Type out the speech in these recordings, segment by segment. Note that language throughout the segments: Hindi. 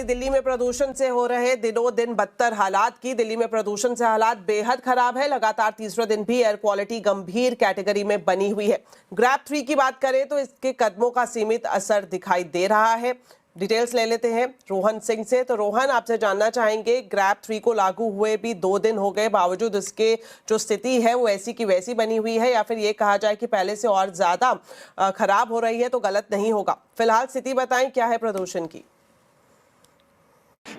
राजधानी दिल्ली में प्रदूषण से हो रहे दिनों दिन बदतर हालात की। दिल्ली में प्रदूषण से हालात बेहद खराब है। लगातार तीसरे दिन भी एयर क्वालिटी गंभीर कैटेगरी में बनी हुई है। ग्रैप 3 की बात करें तो इसके कदमों का सीमित असर दिखाई दे रहा है। डिटेल्स ले लेते हैं रोहन सिंह से। तो रोहन, आपसे जानना चाहेंगे, ग्रैप 3 को लागू हुए भी 2 दिन हो गए, बावजूद इसके जो स्थिति है वो ऐसी की वैसी बनी हुई है, या फिर ये कहा जाए कि पहले से और ज्यादा खराब हो रही है तो गलत नहीं होगा। फिलहाल स्थिति बताएं, क्या है प्रदूषण की?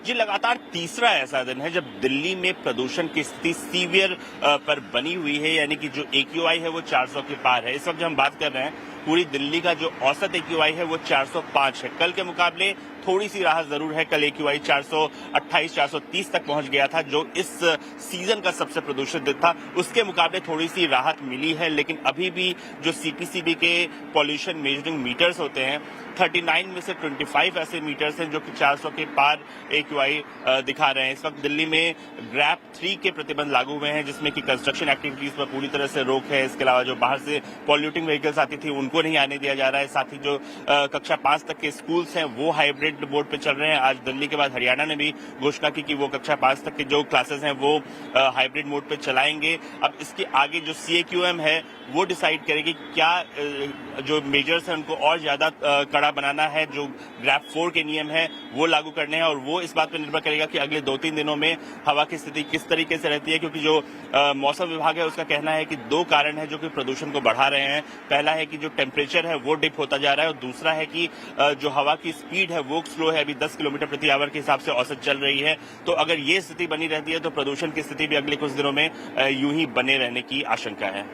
ये लगातार तीसरा ऐसा दिन है जब दिल्ली में प्रदूषण की स्थिति सीवियर पर बनी हुई है, यानी कि जो AQI है वो 400 के पार है। इस वक्त जब हम बात कर रहे हैं, पूरी दिल्ली का जो औसत AQI है वो 405 है। कल के मुकाबले थोड़ी सी राहत जरूर है। कल AQI 428 430 तक पहुंच गया था, जो इस सीजन का सबसे प्रदूषित दिन था। उसके मुकाबले थोड़ी सी राहत मिली है, लेकिन अभी भी जो CPCB के पॉल्यूशन मेजरिंग मीटर्स होते हैं, 39 में से 25 ऐसे मीटर्स हैं जो कि 400 के पार AQI दिखा रहे हैं। इस वक्त दिल्ली में ग्रैप 3 के प्रतिबंध लागू हुए हैं, जिसमें कि कंस्ट्रक्शन एक्टिविटीज पर पूरी तरह से रोक है। इसके अलावा जो बाहर से पॉल्यूटिंग व्हीकल्स आती थी उनको नहीं आने दिया जा रहा है। साथ ही जो कक्षा 5 तक के स्कूल्स हैं वो हाइब्रिड बोर्ड पे चल रहे हैं। आज दिल्ली के बाद हरियाणा ने भी घोषणा की कि वो कक्षा 5 तक के जो क्लासेस हैं वो हाइब्रिड मोड पे चलाएंगे। अब इसके आगे जो CAQM है वो डिसाइड करेगी क्या जो मेजर्स हैं उनको और ज्यादा कड़ा बनाना है, जो ग्रैप 4 के नियम है वो लागू करने हैं, और वो इस बात पर निर्भर करेगा कि अगले 2-3 दिनों में हवा की स्थिति किस तरीके से रहती है। क्योंकि जो मौसम विभाग है उसका कहना है कि 2 कारण है जो कि प्रदूषण को बढ़ा रहे हैं। पहला है कि जो टेम्परेचर है वो डिप होता जा रहा है, और दूसरा है कि जो हवा की स्पीड है वो स्लो है, अभी 10 किलोमीटर प्रति आवर के हिसाब से औसत चल रही है। तो अगर ये स्थिति बनी रहती है तो प्रदूषण की स्थिति भी अगले कुछ दिनों में यूं ही बने रहने की आशंका है।